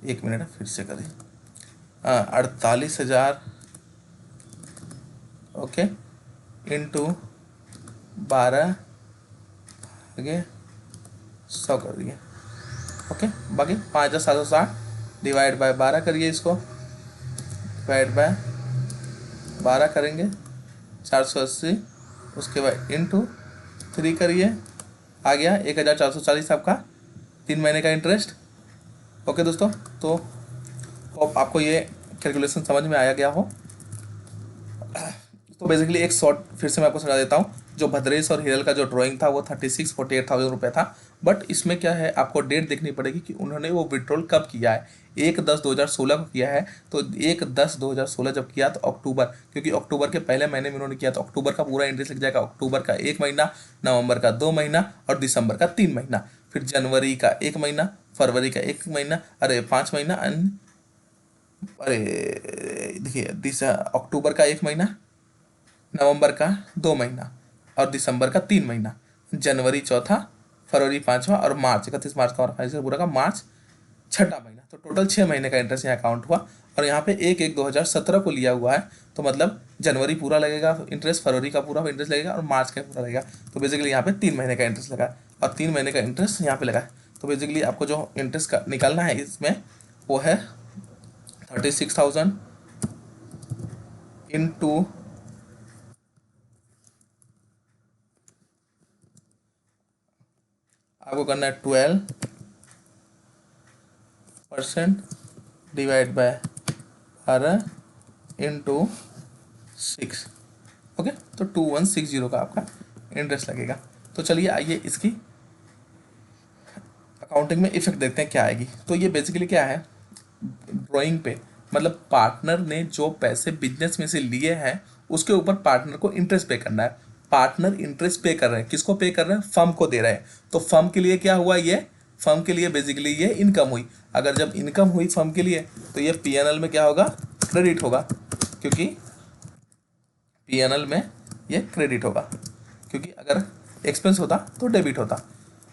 A: एक मिनट फिर से करें। 48,000 ओके इंटू 12 आगे 100 कर दिए। ओके, बाकी 5,760 डिवाइड बाय 12 करिए, इसको डिवाइड बाय 12 करेंगे 480। उसके बाद इंटू 3 करिए, आ गया 1,440 आपका 3 महीने का इंटरेस्ट। ओके दोस्तों, तो होप आपको ये कैलकुलेशन समझ में आया गया हो। तो बेसिकली एक शॉर्ट फिर से मैं आपको समझा देता हूँ। जो भद्रेश और हिरल का जो ड्राइंग था वो 48,000 रुपये था। बट इसमें क्या है, आपको डेट देखनी पड़ेगी कि उन्होंने वो विड्रॉल कब किया है। 1/10/2016 को किया है। तो 1/10/2016 जब किया तो अक्टूबर, क्योंकि अक्टूबर के पहले महीने में उन्होंने किया, तो अक्टूबर का पूरा इंटरेस्ट लग जाएगा। अक्टूबर का 1 महीना, नवंबर का 2 महीना और दिसंबर का 3 महीना, फिर जनवरी का 1 महीना, फरवरी का 1 महीना, अरे 5 महीना, अरे देखिए अक्टूबर का 1 महीना, नवंबर का 2 महीना और दिसंबर का 3 महीना, जनवरी चौथा, फरवरी पाँचवा और मार्च 31 मार्च का, और फाइनल पूरा का मार्च छठा महीना। तो टोटल 6 महीने का इंटरेस्ट यहाँ काउंट हुआ। और यहाँ पे 1/1/2017 को लिया हुआ है। तो मतलब जनवरी पूरा लगेगा इंटरेस्ट, फरवरी का पूरा इंटरेस्ट लगेगा और मार्च का पूरा लगेगा। तो बेसिकली यहाँ पे 3 महीने का इंटरेस्ट लगा और 3 महीने का इंटरेस्ट यहाँ पे लगा। तो बेसिकली आपको जो इंटरेस्ट का निकालना है इसमें, वो है 36,000 इंटू आपको करना है 12% डिवाइड बाय 12 इंटू 6। ओके, तो 2160 का आपका इंटरेस्ट लगेगा। तो चलिए आइए इसकी अकाउंटिंग में इफेक्ट देखते हैं क्या आएगी। तो ये बेसिकली क्या है, ड्राइंग पे मतलब पार्टनर ने जो पैसे बिजनेस में से लिए हैं उसके ऊपर पार्टनर को इंटरेस्ट पे करना है। पार्टनर इंटरेस्ट पे कर रहे हैं, किसको पे कर रहे हैं, फर्म को दे रहे हैं। तो फर्म के लिए क्या हुआ, ये फर्म के लिए बेसिकली ये इनकम हुई। अगर जब इनकम हुई फर्म के लिए तो ये पीएनएल में क्या होगा, क्रेडिट होगा, क्योंकि पीएनएल में ये क्रेडिट होगा। क्योंकि अगर एक्सपेंस होता तो डेबिट होता,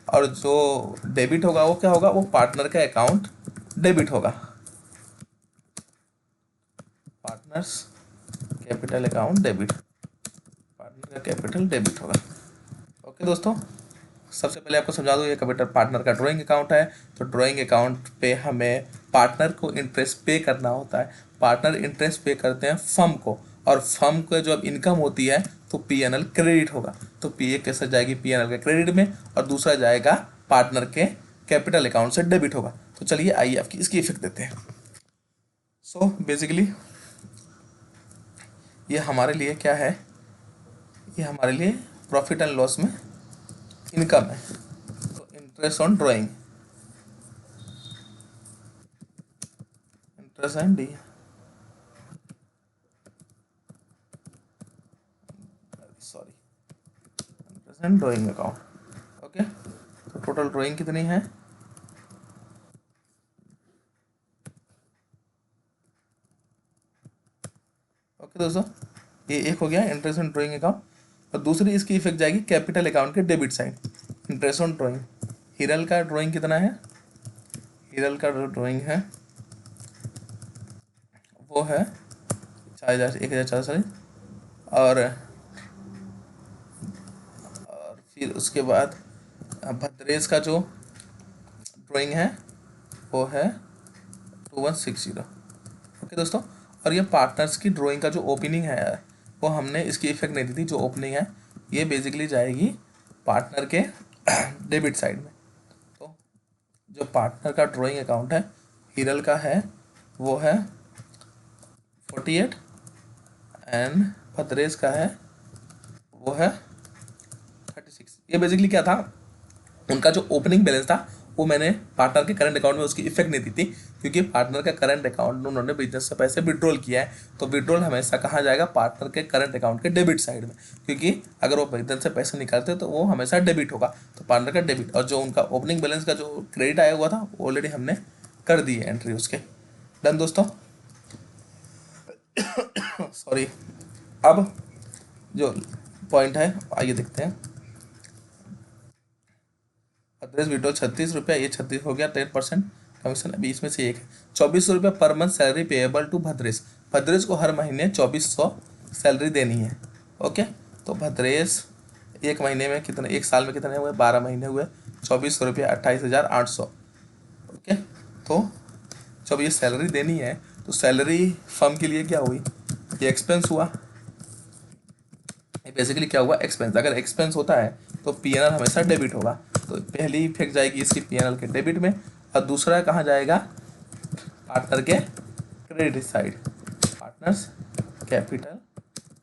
A: और जो डेबिट होगा वो क्या होगा, वो पार्टनर का अकाउंट डेबिट होगा, partners capital account debit, partner का कैपिटल डेबिट होगा। ओके दोस्तों, सबसे पहले आपको समझा दूँ, ये कैपिटल पार्टनर का ड्राइंग अकाउंट है। तो ड्राइंग अकाउंट पे हमें पार्टनर को इंटरेस्ट पे करना होता है। पार्टनर इंटरेस्ट पे करते हैं फर्म को, और फर्म को जब इनकम होती है तो पीएनएल क्रेडिट होगा। तो पीए कैसे जाएगी, पीएनएल के क्रेडिट में, और दूसरा जाएगा पार्टनर के कैपिटल अकाउंट से डेबिट होगा। तो चलिए आइए आपकी इसकी इफेक्ट देते हैं। सो बेसिकली ये हमारे लिए क्या है, ये हमारे लिए प्रॉफिट एंड लॉस में इनकम है। तो interest on drawing, interest and D, sorry, interest and drawing account. Okay, तो टोटल ड्राइंग कितनी है, ओके दोस्तों, ये एक हो गया इंटरेस्ट ऑन ड्राइंग अकाउंट। और दूसरी इसकी इफेक्ट जाएगी कैपिटल अकाउंट के debit side, interest on drawing. Hiral का ड्राइंग कितना है, हिरल का ड्राइंग है वो है 4000, 1400 सॉरी। और फिर उसके बाद भद्रेश का जो ड्राइंग है वो है 2160। ओके दोस्तों, और ये पार्टनर्स की ड्राइंग का जो ओपनिंग है वो हमने इसकी इफेक्ट नहीं दी थी। जो ओपनिंग है ये बेसिकली जाएगी पार्टनर के डेबिट साइड में। तो जो पार्टनर का ड्राइंग अकाउंट है हिरल का है वो है 48 एंड भद्रेश का है वो है 36। ये बेसिकली क्या था, उनका जो ओपनिंग बैलेंस था वो मैंने पार्टनर के करंट अकाउंट में उसकी इफेक्ट नहीं दी थी, क्योंकि पार्टनर का करंट अकाउंट उन्होंने बिजनेस से पैसे विड्रॉल किया है। तो विड्रॉल हमेशा कहाँ जाएगा, पार्टनर के करंट अकाउंट के डेबिट साइड में, क्योंकि अगर वो बिजनेस से पैसे निकालते तो वो हमेशा डेबिट होगा, तो पार्टनर का डेबिट। और जो उनका ओपनिंग बैलेंस का जो क्रेडिट आया हुआ था ऑलरेडी हमने कर दी है एंट्री उसके। डन दोस्तों, सॉरी। अब जो पॉइंट है आइए देखते हैं। भद्रेश विड्रॉल 36 रुपया, ये 36 हो गया, 10% कमीशन अभी इसमें से एक है। 2400 रुपया per month salary payable to Bhadresh. Bhadresh को हर महीने 2400 सैलरी देनी है। ओके, तो भद्रेश एक महीने में कितने, एक साल में कितने हुए, 12 महीने हुए, 2400 रुपया 28,800। ओके, तो जब ये सैलरी देनी है तो सैलरी फर्म के लिए क्या हुई, ये एक्सपेंस हुआ। बेसिकली क्या हुआ, एक्सपेंस। अगर एक्सपेंस होता है तो पीएनएल हमेशा डेबिट होगा, तो पहली इफेक्ट जाएगी इसकी पीएनएल के डेबिट में, और दूसरा कहाँ जाएगा, पार्टनर के credit side, partners capital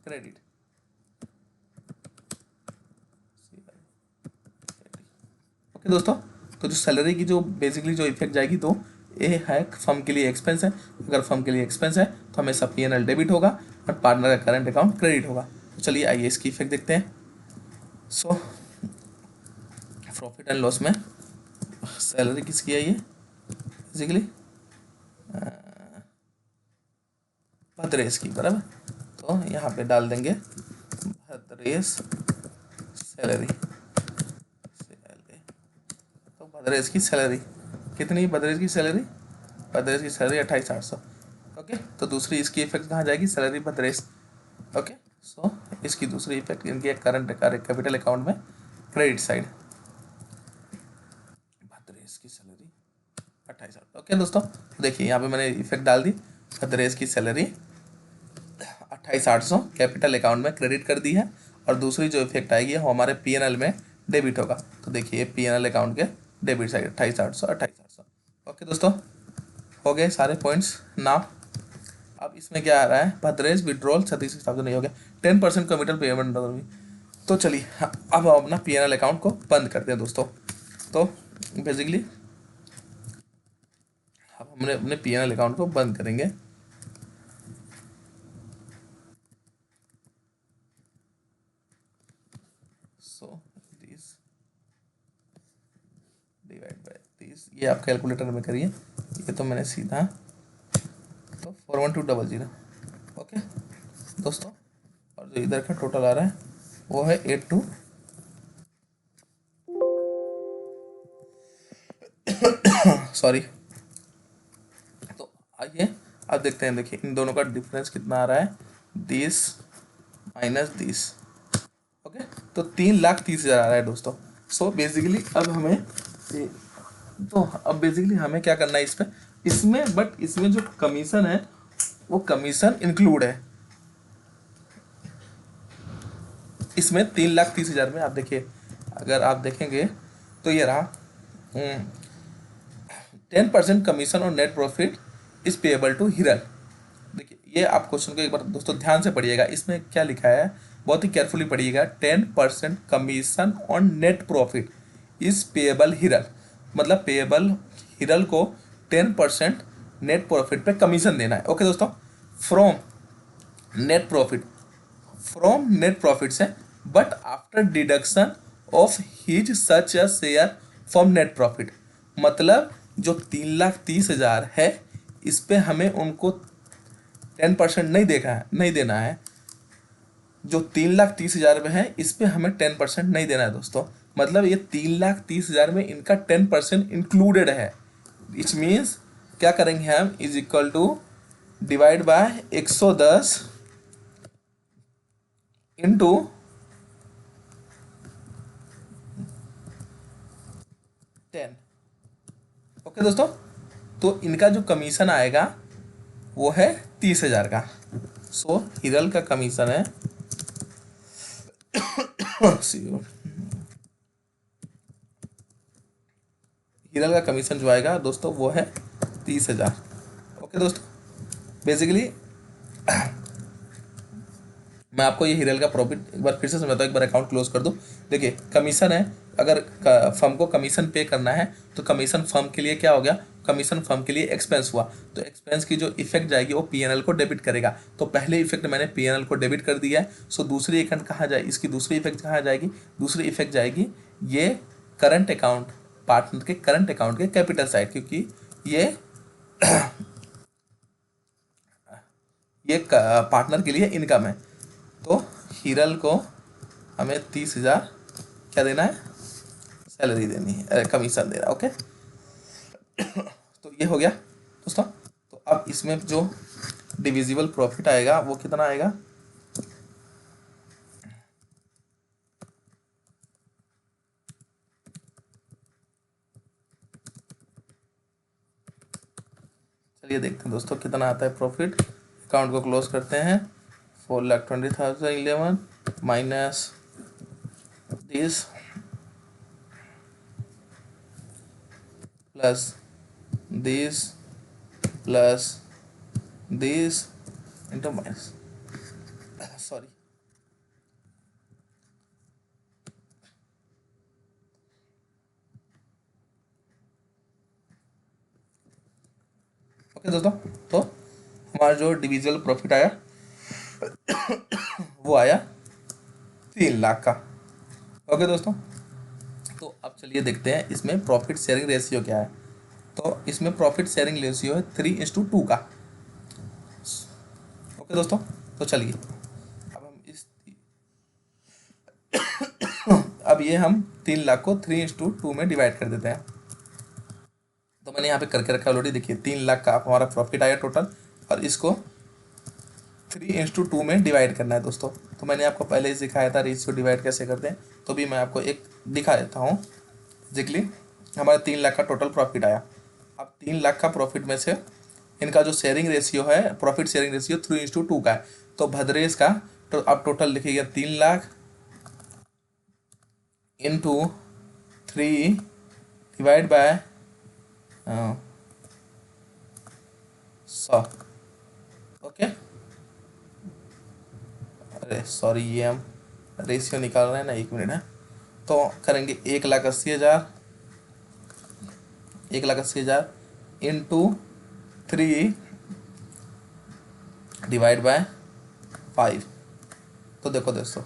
A: credit. Okay दोस्तों, तो जो सैलरी की जो बेसिकली जो इफेक्ट जाएगी, तो ये है फर्म के लिए एक्सपेंस है। अगर फर्म के लिए एक्सपेंस है तो हमेशा पीएनएल डेबिट होगा और पार्टनर का करंट अकाउंट क्रेडिट होगा। तो चलिए आइए इसकी इफेक्ट देखते हैं। सो प्रॉफिट एंड लॉस में सैलरी किसकी है, ये बेसिकली भद्रेश की, बराबर। तो यहाँ पे डाल देंगे भद्रेश सैलरी। तो भद्रेश की सैलरी कितनी, भद्रेश की सैलरी 28,800। ओके, तो दूसरी इसकी इफेक्ट कहाँ जाएगी, सैलरी भद्रेश। ओके, सो इसकी दूसरी इफेक्ट इनके करंट कैपिटल अकाउंट में क्रेडिट साइड, भद्रेश की सैलरी 28,000। ओके दोस्तों, देखिए यहाँ पे मैंने इफेक्ट डाल दी, भद्रेश की सैलरी 28,800 कैपिटल अकाउंट में क्रेडिट कर दी है, और दूसरी जो इफेक्ट आएगी वो हमारे पीएनएल में डेबिट होगा। तो देखिए पीएनएल अकाउंट के डेबिट साइड 28,800। ओके दोस्तों, हो गए सारे पॉइंट्स नाउ। अब इसमें क्या आ रहा है, भद्रेश विड्रॉल 36,000 नहीं हो गया, 10% कमिटल पेमेंट भी। तो चलिए अब हम अपना पीएनएल अकाउंट को बंद करते हैं दोस्तों। तो बेसिकली अब हमने अपने पीएनएल अकाउंट को बंद करेंगे। So this divide by this, ये आप कैलकुलेटर में करिए, ये तो मैंने सीधा तो 41200। ओके दोस्तों, और जो इधर का टोटल आ रहा है वो है 82। सॉरी। तो आइए अब देखते हैं, देखिए इन दोनों का डिफरेंस कितना आ रहा है, 30 माइनस 30। ओके, तो 3,30,000 आ रहा है दोस्तों। सो बेसिकली अब हमें तो अब बेसिकली हमें क्या करना है इसमें, बट इसमें जो कमीशन है वो कमीशन इंक्लूड है इसमें। 3,30,000 में आप देखिए, अगर आप देखेंगे तो ये रहा 10% कमीशन और net profit is payable to Hiral. देखिए ये आप क्वेश्चन को एक बार दोस्तों ध्यान से पढ़िएगा, इसमें क्या लिखा है बहुत ही केयरफुली पढ़िएगा। 10% commission on net profit is payable Hiral, मतलब पेएबल हिरल को 10% नेट प्रॉफिट पे कमीशन देना है। ओके दोस्तों, from net profit, from net profit से, but after deduction of his such a share from net profit, मतलब जो 3,30,000 है इस पे हमें उनको 10% नहीं देखा है, नहीं देना है। जो 3,30,000 में है इस पे हमें 10% नहीं देना है दोस्तों, मतलब ये 3,30,000 में इनका 10% इंक्लूडेड है। इट्स मीन्स क्या करेंगे हम, is equal to divide by 110 into 10। Okay दोस्तों, तो इनका जो कमीशन आएगा वो है 30,000 का। सो हिरल का कमीशन है हिरल का कमीशन जो आएगा दोस्तों वो है 30,000। ओके दोस्तों, बेसिकली मैं आपको ये हिरल का प्रॉफिट एक बार फिर से समझाता हूँ, एक बार अकाउंट क्लोज कर दो। देखिए कमीशन है, अगर फर्म को कमीशन पे करना है तो कमीशन फर्म के लिए क्या हो गया, कमीशन फर्म के लिए एक्सपेंस हुआ, तो एक्सपेंस की जो इफेक्ट जाएगी वो पीएनएल को डेबिट करेगा। तो पहले इफेक्ट मैंने पीएनएल को डेबिट कर दिया है। सो दूसरी इफेक्ट कहाँ जाए, इसकी दूसरी इफेक्ट कहाँ जाएगी, दूसरी इफेक्ट जाएगी ये करंट अकाउंट, पार्टनर के करंट अकाउंट के कैपिटल साइड, क्योंकि ये पार्टनर के लिए इनकम है। तो हिरल को हमें 30,000 क्या देना है, सैलरी देनी है, कमीशन देना। ओके, तो ये हो गया दोस्तों। तो अब इसमें जो डिविजिबल प्रॉफिट आएगा वो कितना आएगा, चलिए देखते हैं दोस्तों कितना आता है प्रॉफिट। अकाउंट को क्लोज करते हैं। 4,20,011 minus this plus this plus this into minus, sorry, okay दोस्तों। तो हमारा जो डिविजिबल प्रॉफिट आया वो आया 3 लाख का। ओके दोस्तों, तो अब चलिए देखते हैं इसमें प्रॉफिट शेयरिंग रेशियो क्या है। तो इसमें प्रॉफिट शेयरिंग रेशियो है 3:2 का। ओके दोस्तों, तो चलिए अब हम इस अब ये हम 3 लाख को 3:2 में डिवाइड कर देते हैं। तो मैंने यहाँ पे करके रखा ऑलरेडी, देखिए 3 लाख का हमारा प्रॉफिट आया टोटल, और इसको 3:2 में डिवाइड करना है दोस्तों। तो मैंने आपको पहले ही सिखाया था रेशियो डिवाइड कैसे करते हैं, तो भी मैं आपको एक दिखा देता हूँ। बेसिकली हमारा 3 लाख का टोटल प्रॉफिट आया। अब 3 लाख का प्रॉफिट में से इनका जो शेयरिंग रेशियो है, प्रॉफिट शेयरिंग रेशियो 3:2 का है। तो भद्रेश का तो अब टोटल लिखिएगा 3 lakh into 3 divide by 100। Okay, अरे सॉरी, ये हम रेशियो निकाल रहे हैं ना, 1 मिनट है। तो करेंगे 1,80,000, 1,80,000 इंटू 3 डिवाइड बाय 5। तो देखो दोस्तों,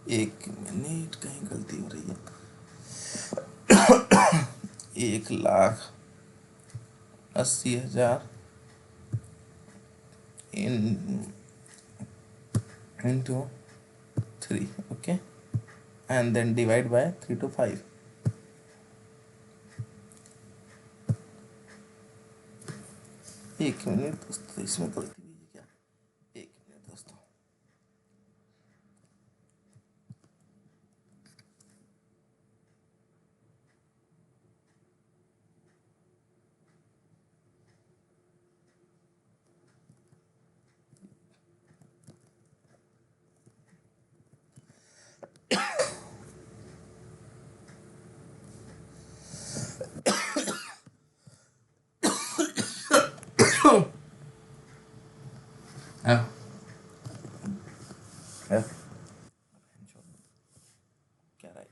A: 1 मिनट, कहीं गलती हो रही है। 1,80,000 into 3, okay, and then divide by 3 to 5। एक मिनट दोस्तों, इसमें गलती हुई है क्या, एक मिनट दोस्तों। हाँ हाँ, क्या रहा है?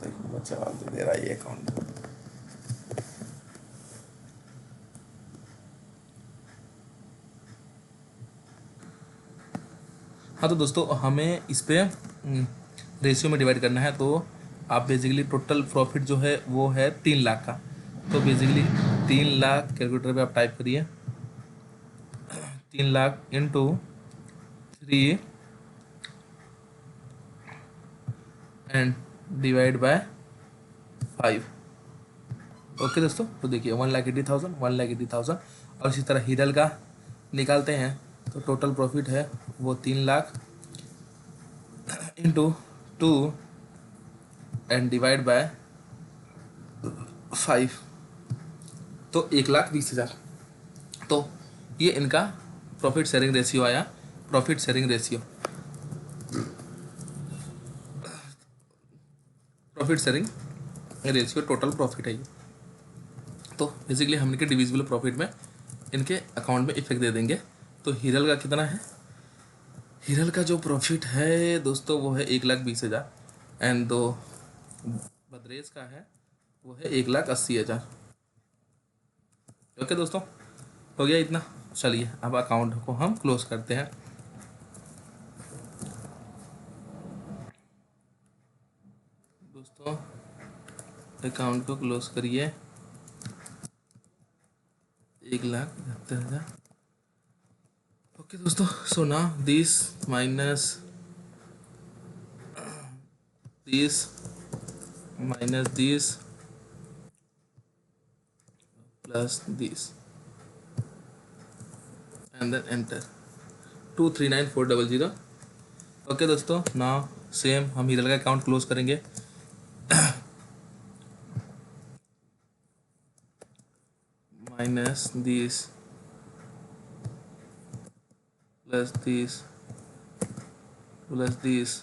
A: देखो जवाब दे रहा है ये अकाउंट। हाँ तो दोस्तों हमें इस पे रेशियो में डिवाइड करना है, तो आप बेसिकली टोटल प्रॉफिट जो है वो है 3 लाख का। तो बेसिकली 3 लाख कैलकुलेटर पे आप टाइप करिए, 3 lakh into 3 and divide by 5। Okay दोस्तों, तो देखिए 1,80,000 1,80,000। और इसी तरह हीरल का निकालते हैं, तो टोटल प्रॉफिट है वो 3 lakh into 2 and divide by 5, तो 1,20,000। तो ये इनका प्रॉफिट शेयरिंग रेशियो आया। Profit sharing ratio, profit sharing ratio total profit है ये। तो बेसिकली हम इनके डिविजिबल प्रॉफिट में इनके अकाउंट में इफेक्ट दे देंगे। तो हीरल का कितना है? हीरल का जो प्रॉफिट है दोस्तों वो है 1,20,000 एंड दो बद्रेस का है वो है 1,80,000। ओके दोस्तों, हो गया इतना। चलिए अब अकाउंट को हम क्लोज करते हैं। दोस्तों अकाउंट को क्लोज करिए। 1,71,000। ओके दोस्तों, so now this minus this minus this plus this and then enter 239,400। Okay दोस्तों, नाउ सेम हम हीरल का अकाउंट क्लोज करेंगे। Minus this plus this plus this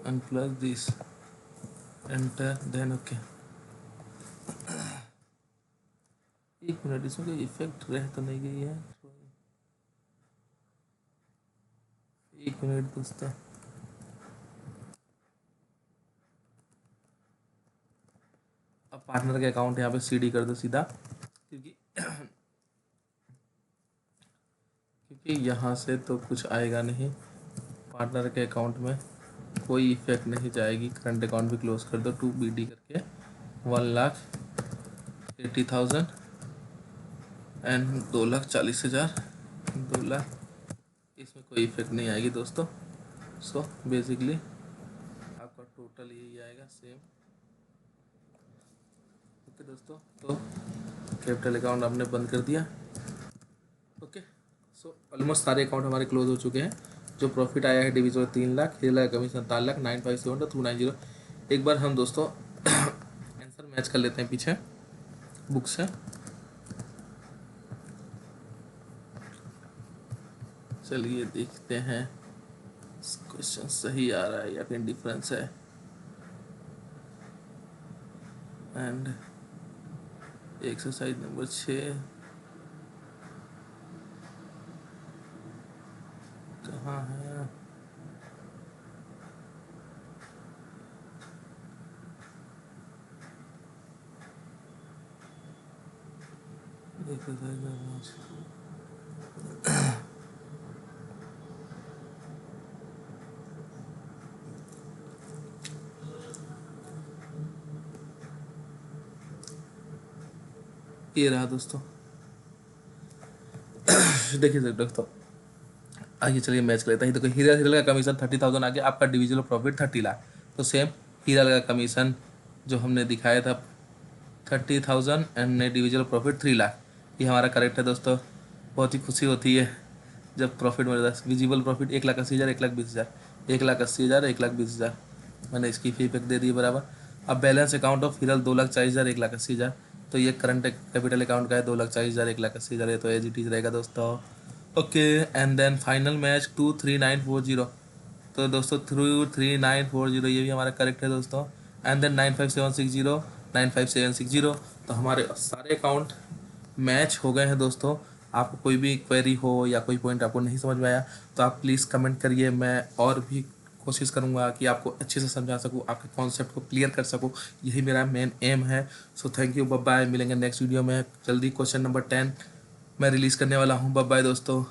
A: and plus this enter then okay. एक मिनट, इसमें कोई इफेक्ट रह तो नहीं गई है? एक मिनट दोस्तों, अब पार्टनर के अकाउंट यहाँ पे सीडी कर दो सीधा, क्योंकि यहाँ से तो कुछ आएगा नहीं। पार्टनर के अकाउंट में कोई इफेक्ट नहीं जाएगी। करंट अकाउंट भी क्लोज कर दो 2BD करके 1,80,000 एंड 2,40,000 2,00,000। इसमें कोई इफेक्ट नहीं आएगी दोस्तों। सो बेसिकली आपका टोटल यही आएगा सेम। ओके दोस्तों, तो कैपिटल अकाउंट आपने बंद कर दिया। ओके, सो ऑलमोस्ट सारे अकाउंट हमारे क्लोज हो चुके हैं। जो प्रॉफिट आया है डिविजन 3 लाख, हीरल का कमीशन 4 लाख, 9,570,290। एक बार हम दोस्तों आंसर मैच कर लेते हैं पीछे बुक से। चलिए देखते हैं क्वेश्चन सही आ रहा है या कहीं डिफरेंस है। एंड एक्सरसाइज नंबर 6 कहाँ है? एक्सरसाइज नंबर ये रहा दोस्तों। देखिए दोस्तों, आइए चलिए मैच कर लेते हैं। देखो हीरा हीरा का कमीशन 30,000 आ गया, आपका डिविजिबल प्रॉफिट 30 लाख। तो सेम हीरा का कमीशन जो हमने दिखाया था 30,000 एंड डिविजिबल प्रॉफिट 3 लाख, ये हमारा करेक्ट है दोस्तों। बहुत ही खुशी होती है जब प्रॉफिट मिलता है। विजिबल प्रॉफिट 1,80,000, 1,20,000, 1,80,000, 1,20,000, मैंने इसकी फी पैक दे दी बराबर। अब बैलेंस अकाउंट ऑफ हीरल 2,40,000, 1,80,000, तो ये करंट कैपिटल अकाउंट का है 2,40,000, 1,80,000, ये तो एज इट इज रहेगा दोस्तों। Okay, and then final match 23940, तो दोस्तों 23940 ये भी हमारा करेक्ट है दोस्तों। एंड देन 95760, 95760, तो हमारे सारे अकाउंट मैच हो गए हैं दोस्तों। आपको कोई भी क्वेरी हो या कोई पॉइंट आपको नहीं समझ में आया तो आप प्लीज़ कमेंट करिए, मैं और भी कोशिश करूंगा कि आपको अच्छे से समझा सकूं, आपके कॉन्सेप्ट को क्लियर कर सकूं, यही मेरा मेन एम है। So thank you, bye bye, मिलेंगे नेक्स्ट वीडियो में जल्दी। क्वेश्चन नंबर 10 मैं रिलीज़ करने वाला हूँ। बाय बाय दोस्तों।